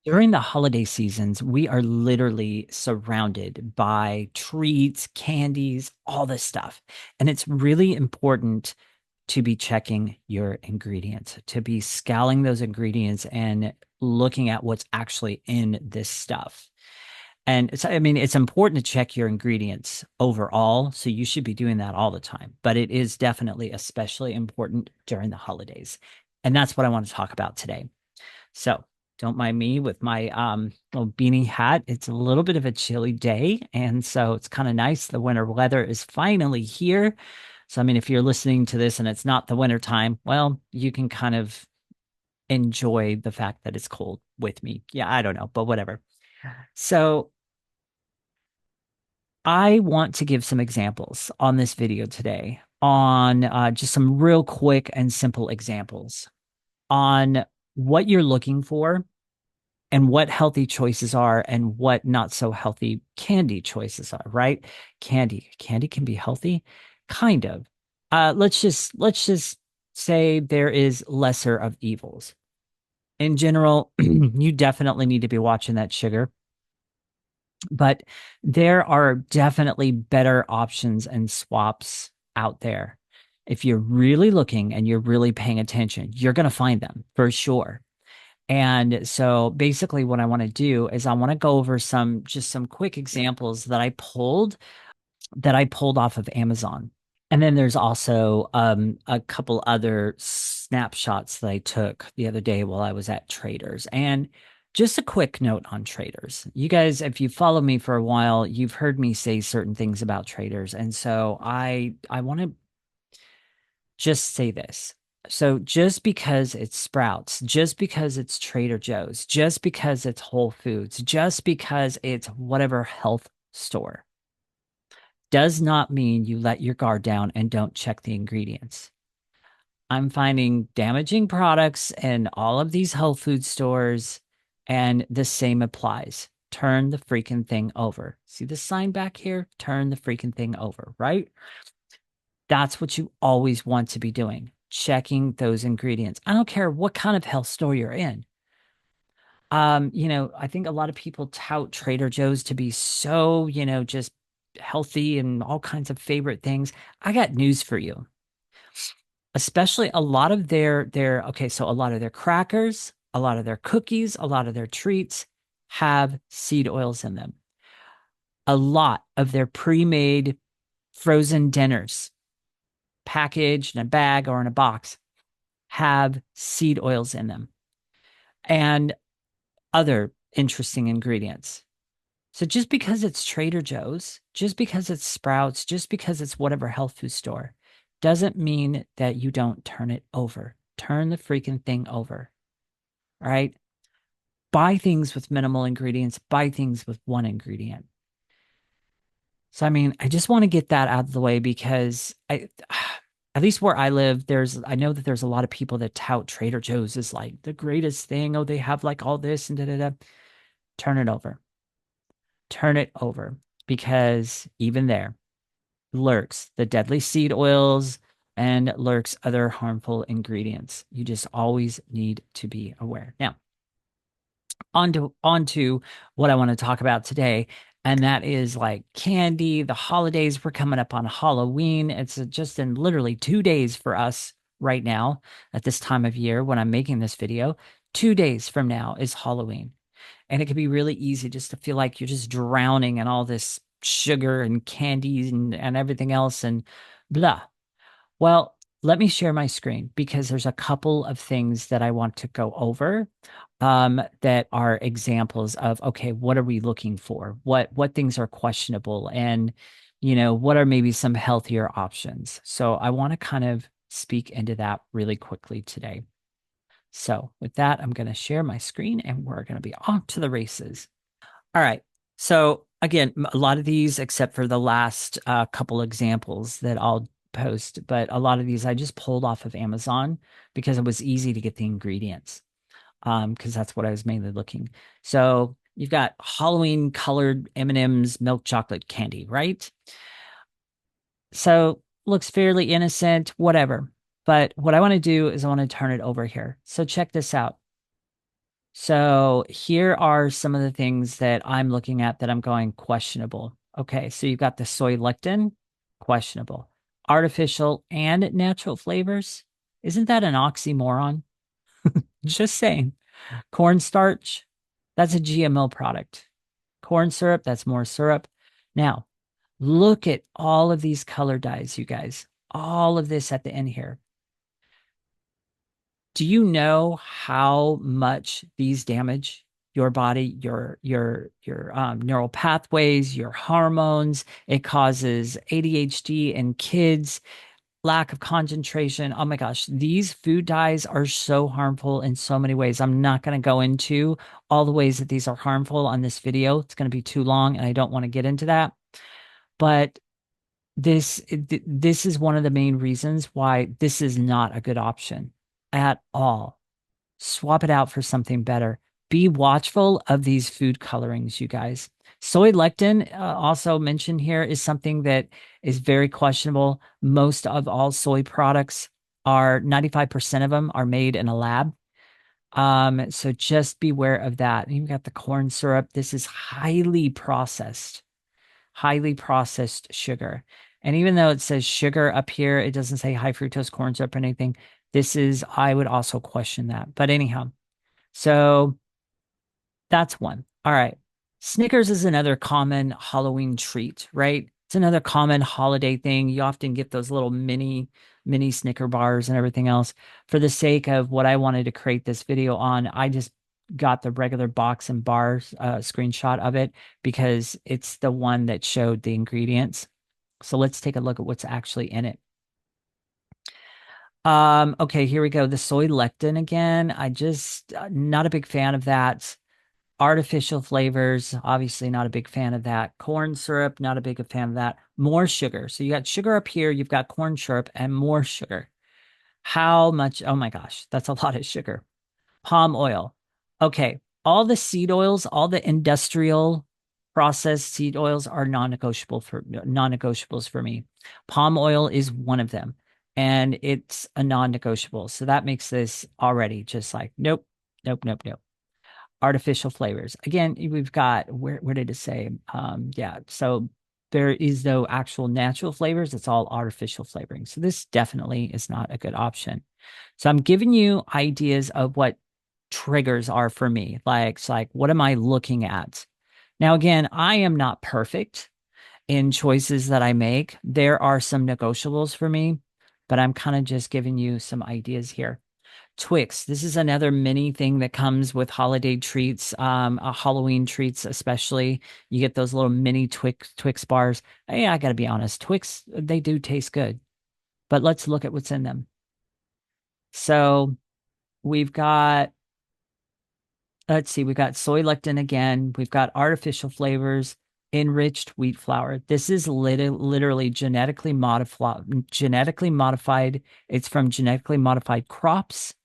During the holiday seasons, we are literally surrounded by treats, candies, all this stuff. And it's really important to be checking your ingredients, to be scouring those ingredients and looking at what's actually in this stuff. And I mean, it's important to check your ingredients overall. So you should be doing that all the time. But it is definitely especially important during the holidays. And that's what I want to talk about today. So don't mind me with my little beanie hat. It's a little bit of a chilly day, and so it's kind of nice. The winter weather is finally here. So I mean, if you're listening to this and it's not the winter time, well, you can kind of enjoy the fact that it's cold with me. Yeah, I don't know, but whatever. So I want to give some examples on this video today on just some real quick and simple examples on what you're looking for and what healthy choices are and what not so healthy candy choices are, right? Candy can be healthy, kind of. Let's just say there is lesser of evils. In general, you definitely need to be watching that sugar, but there are definitely better options and swaps out there. If you're really looking and you're really paying attention, you're going to find them for sure. And so basically what I want to do is I want to go over some quick examples that I pulled off of Amazon. And then there's also a couple other snapshots that I took the other day while I was at Traders. And just a quick note on Traders. You guys, if you follow me for a while, you've heard me say certain things about Traders. And so I want to just say this. So just because it's Sprouts, just because it's Trader Joe's, just because it's Whole Foods, just because it's whatever health store, does not mean you let your guard down and don't check the ingredients. I'm finding damaging products in all of these health food stores, and the same applies. Turn the freaking thing over. See the sign back here? Turn the freaking thing over, right? That's what you always want to be doing, checking those ingredients. I don't care what kind of health store you're in. I think a lot of people tout Trader Joe's to be so, just healthy and all kinds of favorite things. I got news for you. Especially a lot of their okay, so a lot of their crackers, a lot of their cookies, a lot of their treats have seed oils in them. A lot of their pre-made frozen dinners, packaged in a bag or in a box, have seed oils in them and other interesting ingredients. So just because it's Trader Joe's, just because it's Sprouts, just because it's whatever health food store, doesn't mean that you don't turn it over. Turn the freaking thing over. All right. Buy things with minimal ingredients, buy things with one ingredient. So, I mean, I just want to get that out of the way because at least where I live, I know that there's a lot of people that tout Trader Joe's is like the greatest thing. Oh, they have like all this and da da da. Turn it over. Turn it over because even there lurks the deadly seed oils and lurks other harmful ingredients. You just always need to be aware. Now, on to what I want to talk about today, and that is like candy. The holidays, we're coming up on Halloween. It's just in literally 2 days for us right now at this time of year when I'm making this video. 2 days from now is Halloween. And it can be really easy just to feel like you're just drowning in all this sugar and candies and everything else and blah. Well, let me share my screen because there's a couple of things that I want to go over that are examples of, okay, what are we looking for? What things are questionable? And, what are maybe some healthier options? So I want to kind of speak into that really quickly today. So with that, I'm going to share my screen and we're going to be off to the races. All right. So again, a lot of these, except for the last couple examples that I'll post, but a lot of these I just pulled off of Amazon because it was easy to get the ingredients. Because that's what I was mainly looking. So you've got Halloween colored M&Ms milk chocolate candy, right? So looks fairly innocent, whatever. But what I want to do is I want to turn it over here. So check this out. So here are some of the things that I'm looking at that I'm going questionable. Okay, so you've got the soy lectin, questionable. Artificial and natural flavors. Isn't that an oxymoron? Just saying. Cornstarch, that's a GMO product. Corn syrup, that's more syrup. Now, look at all of these color dyes, you guys. All of this at the end here. Do you know how much these damage your body, your neural pathways, your hormones? It causes ADHD in kids, lack of concentration. Oh my gosh, these food dyes are so harmful in so many ways. I'm not going to go into all the ways that these are harmful on this video. It's going to be too long, and I don't want to get into that. But this is one of the main reasons why this is not a good option at all. Swap it out for something better. Be watchful of these food colorings, you guys. Soy lectin, also mentioned here, is something that is very questionable. Most of all soy products are 95% of them are made in a lab. So just beware of that. You've got the corn syrup. This is highly processed sugar. And even though it says sugar up here, it doesn't say high fructose corn syrup or anything. I would also question that. But anyhow, so that's one. All right. Snickers is another common Halloween treat, right? It's another common holiday thing. You often get those little mini Snicker bars and everything else. For the sake of what I wanted to create this video on, I just got the regular box and bars screenshot of it because it's the one that showed the ingredients. So let's take a look at what's actually in it. Okay, here we go. The soy lectin again. I just not a big fan of that. Artificial flavors, obviously not a big fan of that. Corn syrup, not a big fan of that. More sugar. So you got sugar up here, you've got corn syrup and more sugar. How much? Oh my gosh, that's a lot of sugar. Palm oil. Okay, all the seed oils, all the industrial processed seed oils are non-negotiables for me. Palm oil is one of them, and it's a non-negotiable. So that makes this already just like nope, nope, nope, nope. Artificial flavors. Again, we've got where did it say? Yeah, so there is no actual natural flavors, it's all artificial flavoring. So this definitely is not a good option. So I'm giving you ideas of what triggers are for me. Like it's like what am I looking at? Now again, I am not perfect in choices that I make. There are some negotiables for me, but I'm kind of just giving you some ideas here. Twix. This is another mini thing that comes with holiday treats, Halloween treats, especially. You get those little mini Twix bars. Hey, I gotta be honest, Twix, they do taste good, but let's look at what's in them. So we've got, let's see, we've got soy lectin again. We've got artificial flavors, enriched wheat flour. This is literally genetically modified. It's from genetically modified crops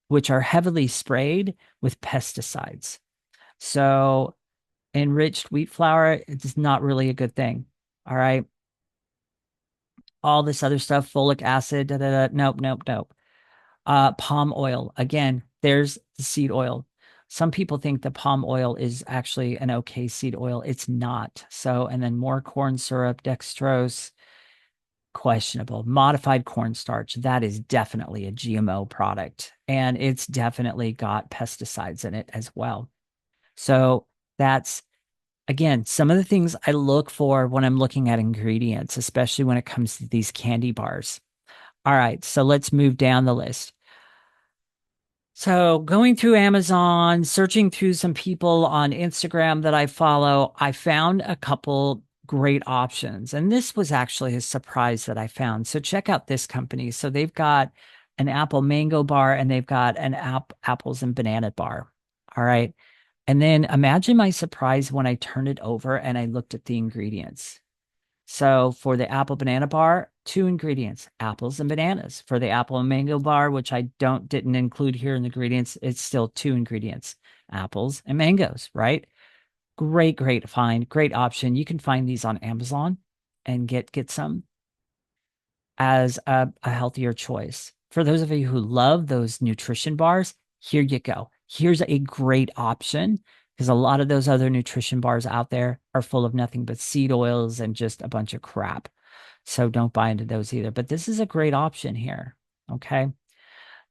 which are heavily sprayed with pesticides. So enriched wheat flour is not really a good thing. All right. All this other stuff, folic acid, da, da, da, nope, nope, nope. Palm oil. Again, there's the seed oil. Some people think the palm oil is actually an okay seed oil. It's not. So, and then more corn syrup, dextrose, questionable. Modified cornstarch, that is definitely a GMO product. And it's definitely got pesticides in it as well. So that's, again, some of the things I look for when I'm looking at ingredients, especially when it comes to these candy bars. All right, so let's move down the list. So, going through Amazon, searching through some people on Instagram that I follow, I found a couple great options. And this was actually a surprise that I found. So, check out this company. So, they've got an apple mango bar and they've got an apples and banana bar. All right. And then imagine my surprise when I turned it over and I looked at the ingredients. So for the apple banana bar, two ingredients, apples and bananas. For the apple and mango bar, which I didn't include here in the ingredients, it's still two ingredients, apples and mangoes, right? Great find, great option. You can find these on Amazon and get some as a healthier choice. For those of you who love those nutrition bars, here you go. Here's a great option because a lot of those other nutrition bars out there are full of nothing but seed oils and just a bunch of crap. So don't buy into those either. But this is a great option here. Okay.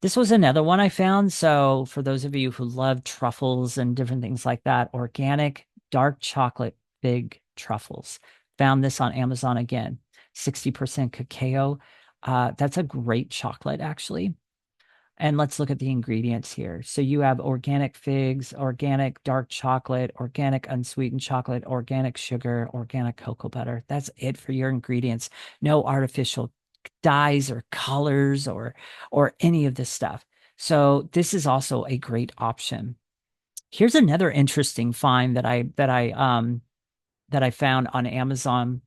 This was another one I found. So for those of you who love truffles and different things like that, organic dark chocolate fig truffles. Found this on Amazon again, 60% cacao. That's a great chocolate, actually. And let's look at the ingredients here. So you have organic figs, organic dark chocolate, organic unsweetened chocolate, organic sugar, organic cocoa butter. That's it for your ingredients. No artificial dyes or colors or any of this stuff. So this is also a great option. Here's another interesting find that I found on Amazon.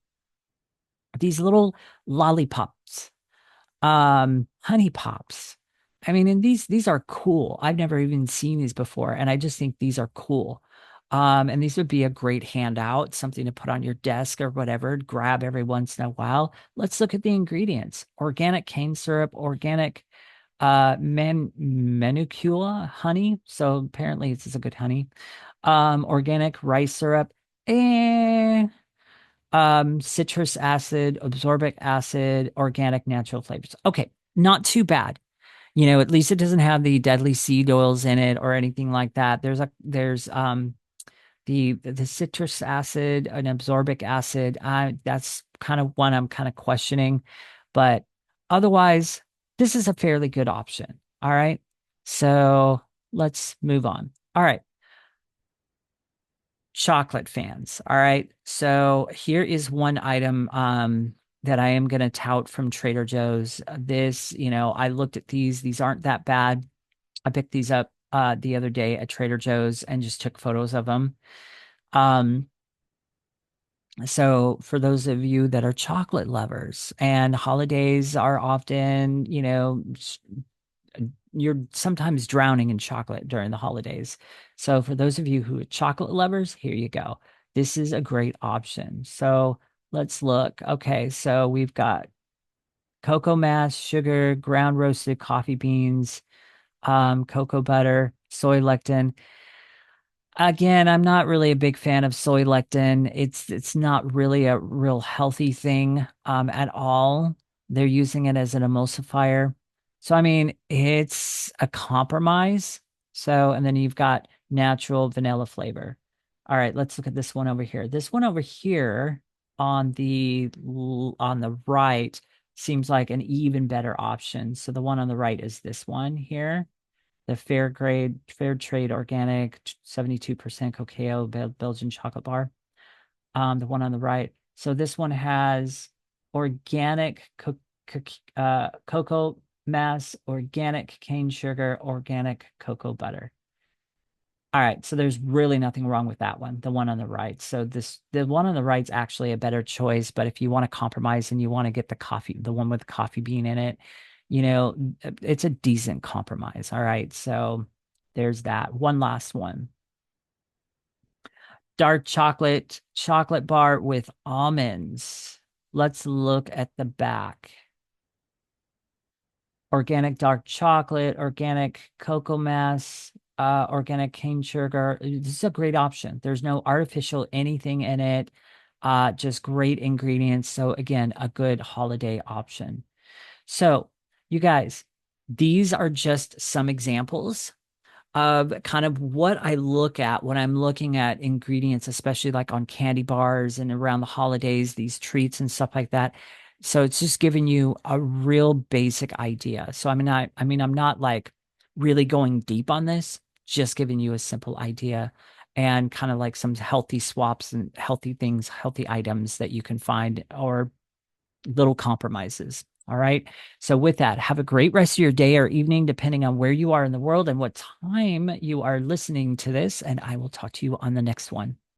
These little lollipops, honey pops. I mean, and these are cool. I've never even seen these before, and I just think these are cool. And these would be a great handout, something to put on your desk or whatever, grab every once in a while. Let's look at the ingredients. Organic cane syrup, organic manucula honey. So apparently this is a good honey. Organic rice syrup, and citrus acid, absorbic acid, organic natural flavors. Okay, not too bad. At least it doesn't have the deadly seed oils in it or anything like that. There's the citrus acid and absorbic acid. That's kind of one I'm kind of questioning, but otherwise, this is a fairly good option. All right. So let's move on. All right. Chocolate fans. All right. So here is one item that I am going to tout from Trader Joe's. I looked at these. These aren't that bad. I picked these up the other day at Trader Joe's and just took photos of them. Um, so for those of you that are chocolate lovers and holidays are often, you're sometimes drowning in chocolate during the holidays. So for those of you who are chocolate lovers, here you go. This is a great option. So let's look. Okay, so we've got cocoa mass, sugar, ground roasted coffee beans, cocoa butter, soy lectin. Again, I'm not really a big fan of soy lectin. It's not really a real healthy thing at all. They're using it as an emulsifier. So I mean, it's a compromise. So and then you've got natural vanilla flavor. All right, let's look at this one over here. This one over here on the right seems like an even better option. So the one on the right is this one here, the fair trade organic 72% cacao Belgian chocolate bar. The one on the right. So this one has organic cocoa mass, organic cane sugar, organic cocoa butter. All right, so there's really nothing wrong with that one, the one on the right. So the one on the right's actually a better choice, but if you want to compromise and you want to get the one with the coffee bean in it, it's a decent compromise. All right, so there's that. One last one. Dark chocolate bar with almonds. Let's look at the back. Organic dark chocolate, organic cocoa mass, organic cane sugar. This is a great option. There's no artificial anything in it, just great ingredients. So again, a good holiday option. So you guys, these are just some examples of kind of what I look at when I'm looking at ingredients, especially like on candy bars and around the holidays, these treats and stuff like that. So it's just giving you a real basic idea. So I'm not like really going deep on this, just giving you a simple idea and kind of like some healthy swaps and healthy things, healthy items that you can find or little compromises. All right. So, with that, have a great rest of your day or evening, depending on where you are in the world and what time you are listening to this. And I will talk to you on the next one.